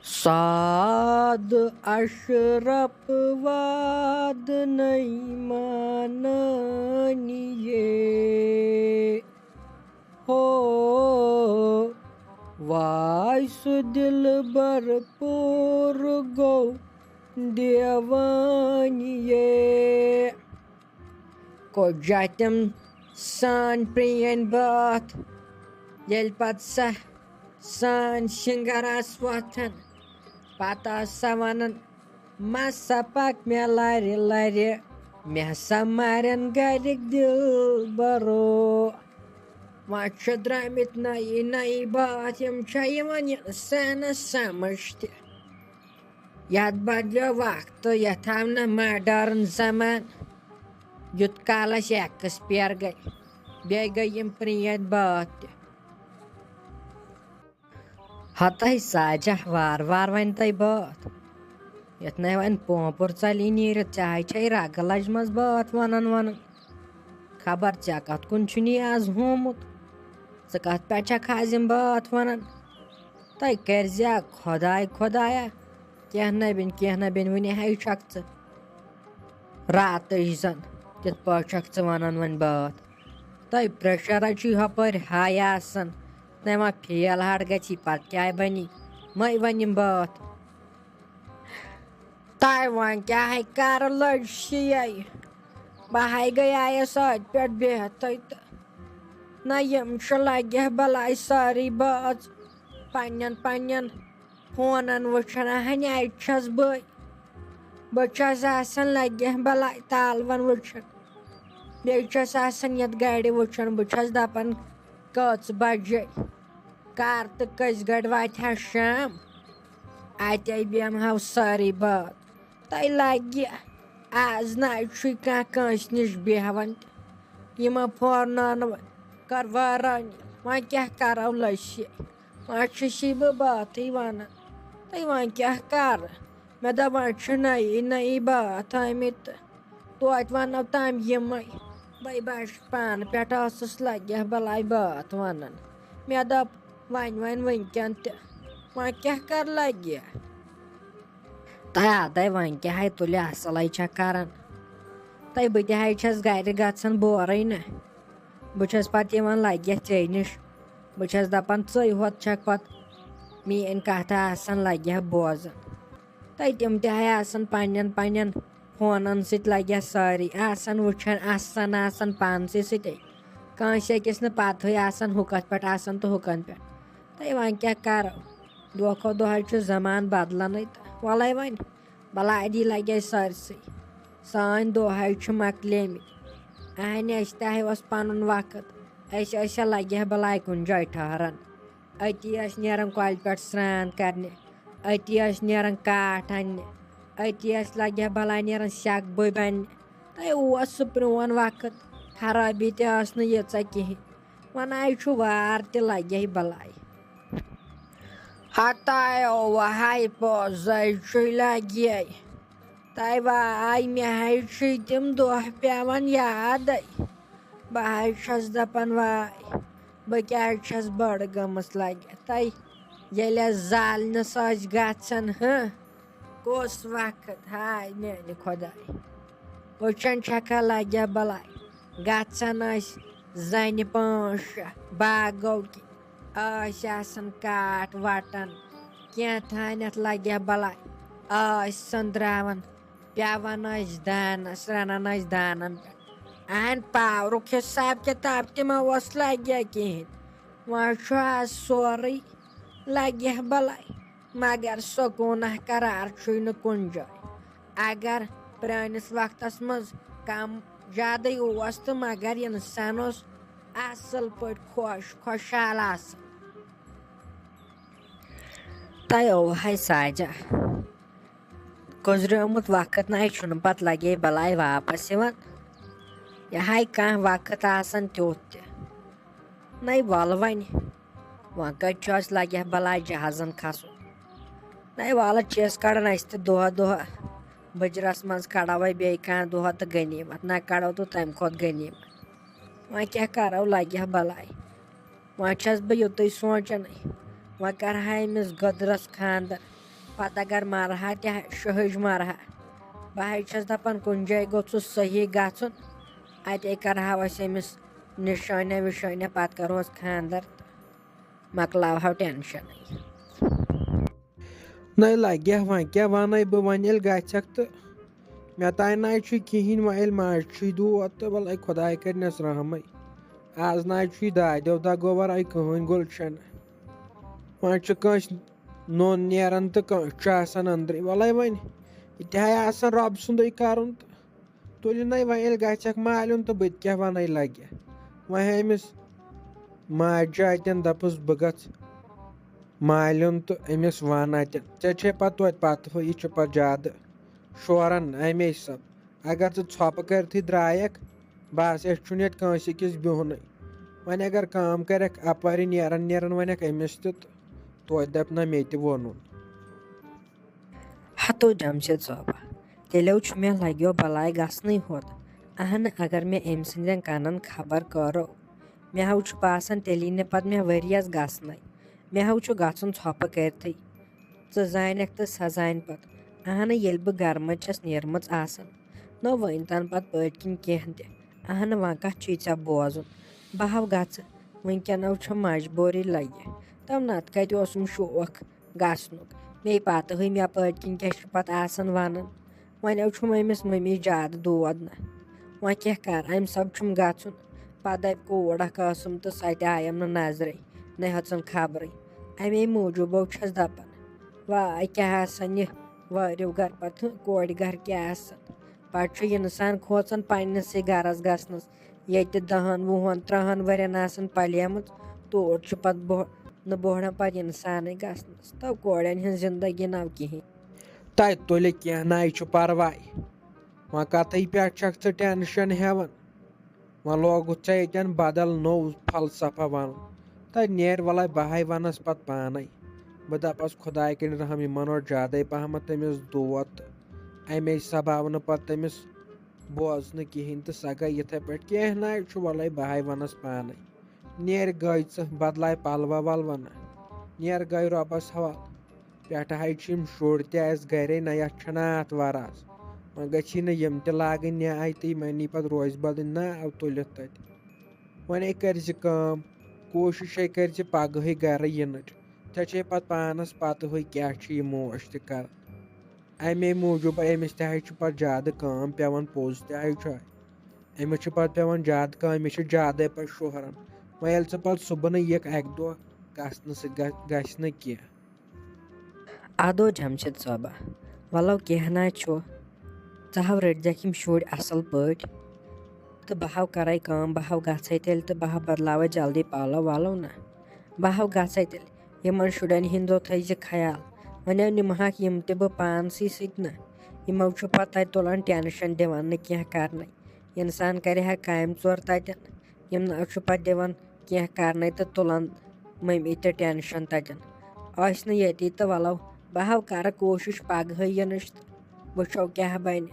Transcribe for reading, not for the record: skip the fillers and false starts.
साद अशरफ वाद नहीं मानिए हो वाइस दिल भरपूर गो देवानिए को जातम सान प्रियन बात येल पत सान शिंगारास वथन पता सवनन मसा पक मे लरि लरि मे हसा मारन गरिक दिल बरो वह द्रामित नई नई बात यम सन समझ यथ बदलो वक्त यथ आव न मॉडर्न जमान युत कालस एक्सपायर गई बे गई यम प्रियन बात हतः साजा वार वार वन तय बात यथ न वन पोपुर चली नीर चाहे छे रग लजमस बात वनन वनन खबर चा कत कुन छुनी आज होमुत ज कत पे खाजिम बात वनन तय करजा खुदाय खुदाया कह न बिन वन है छक रात जन तिथ पक वनन वन बात तय प्रेशर हपर हाय आसन नमा फेल हट गई पत क्या बनी मई वन बात तय वन क्या है कर लड़िए बह गया सत पे बेहत न यम लगे बलाय सारी बाज पन्न फोनन वुचन हन अस बस लगे बलाय तालवन वुचन बेस ये गाड़ वुचन बस दपान कच बजे कर तो कस गड़ वात शाम अत बेमह सारी बात तय लगे आज नस नश बेहवन यम फोन कर वारान वह क्या करो लसी वह बह बात वन तय वह क्या कर मे दप नई नई बात आमित तोत वनो तम यम बह बस पान पे लगे बलाय बात वनन मे दप वन वनकन वह क्या कर लगे तय आदे वन क्या तुले असल कर तय बह तस गर गन बोरे न बस पे लगे ऐ नश बस दपान होत छक पत मीन कथ लगे बोजन तय तम तन पन्न फोनन सत लगे सारी वुचन आसन पानस कंस अकिस न पत हुकत पे तो हुकन पे तय वह क्या करो दह खो दह जमान बदलन वल वन बलादी लगे सरसै सान दह मकलेमत अहन तह पन वक्त लगे बलाय कुन जाए ठहरन अति नीरान कल पे स्नान करने अति नीरान काट अन्न अति लगे बलाय नीरान सेक बब अन्न तय सह प्रोन वक्त खराबी तस कहें वन वार त लगे बलाय हताय वह पोज लगे तय वाय मे तम दह पेवन याद बह दपान वाय बह क्या बड़ गमस लगे तय ये जालनस गन कस वक्त हाय मेन खुदाय वुचन छका लगे बलाय गन जन 5-6 बागो कि काट वटन क्या थानत लगे बलाय द्रावन पेवन दानस रनन दानन पे अहन पावरुक हिसाब किताब तम लगे कहें वह सोरे लगे बलाय मगर सकून करार कुन जाए अगर पुरानिस वक्तस मज कम ज्यादा तो मगर इंसान असल पे खुशहाल तय है साजा गुजरमुत वक्त न पत लगे बलाय वापस यह कह वक्त तुत नई वल वन वह कत लगे बलाय जहाजन खसन नई वाल चीज कड़न दह दह बजरस मज कड़ो बे कह दह तो गनीमत न कड़ो तो तम खुद गनीमत वह क्या करो लगे बलाय वह बह युत सोचन वह कर अमिस गदरस खानदर पतः अगर मरहा तह शहज मरहा बह छस दपान कुन जाय गोस सही गचुन अते करहा अमिस निशाना विशाना पत करोस खानदर मकलावह टेंशन न लगे वन क्या वन बह वन ये गक तो मे तान ना कहें वो माज दूध तो वल खुदा करनस रहम आज ना दादो दगोवर आई कहन गुलशन वस नोन नेरान तो कसान अंदर वल वन यह रब सुंद कर तुल न वो गक मालन तो बत क्या वन लगे वह अमिस माज अतन दपस बह गस मालन तो अमिस वन अतन ऐ पे पत यह पे ज्यादा शोरन अमे सब अगर ोप करती द्रायक बस ये ये किस बिहन वन अगर काम करक अपारी नेरन नेरन वनक अमिस तो दप ना मे वोन हतो जमशेद सोबा तेलो मे लगो बलाय गसन होत अहन अगर मे अम सदन कनन खबर करो मे हाउ बासान तेली ने पत मे वरियस गसन मे हाउ गन ोप करती जानक तो सा जान पत अहन ये बह गर मज नेरम न वन तन पत पट किन कह अहन वन कत ऐ बोजुन बह हाव गच वनकन मजबूरी लगे तब नत कत शौक गसनुक मे पत मे पट किन क्या पत वन वन अमिस मम्मी ज्यादा दोद न वह क्या कर अम सब गचुन पत दप कोर अम तो सत आयम नजर न हेचन खबर अमे मूजूब छस दपान वाह क्या यह वारो गर पत कोर गर क्या पत इंसान खोचान पन्नस गरस गसनस ये 10 20 30 वरियन पलेम तोर पत न बोहड़न पत इंसान गसनस तब कोड़न हज जिंदगी नव कहें तत तुल कह ना परवा वह कत पे टेंशन हेवन वह लोगुत ऐन बदल नो फलसफा वन तत नेर वल बह वनस पत पान बह दपस खुदा कर रहम इन ज्यादा पहम तमिस दोद अमे सब आव न तमिस बोजन कहें तो सह गई इथे पे कह ना वल बह वनस पान नेर गई बदलाय पलवा वलवा ना नेर गई रबस हवाल पे शुर तस गरे ना अत वरास वह गि नम तगन न्याय तो मनी पे रोज बदन नाव तुलित तत वन कर कोशिश कर पगह गर इन ऐ पे पानस पत क्या मोश तर अमे मूजूब अमिस पे ज्यादा काम पेवन पोज तमिस पे पेवन ज्यादा काम मे ज्यादा पे शोहरन वह ये पे सुबह यक अक दो गसन गस कह अदो जमशेद सोबा वलो कह ना हाव रटक शुर असल पट तो बह हाव कर बह हाव गए तेल तो बह बदलाव जल्दी पालो वालो ना बह हाव गए तेल इन शुरन हिंदो थज ख्याल वनो निमहक यम त बह पानसी सत ना यमो पे तुलान टेंशन दिवान न क्या कर इंसान कर काम चोर ततन यम पे दिवान क्या कर तो तुलान मम्मी तो टेंशन ततन ये तो वलो बह हाव कर कोशिश पगह यन वो क्या बन।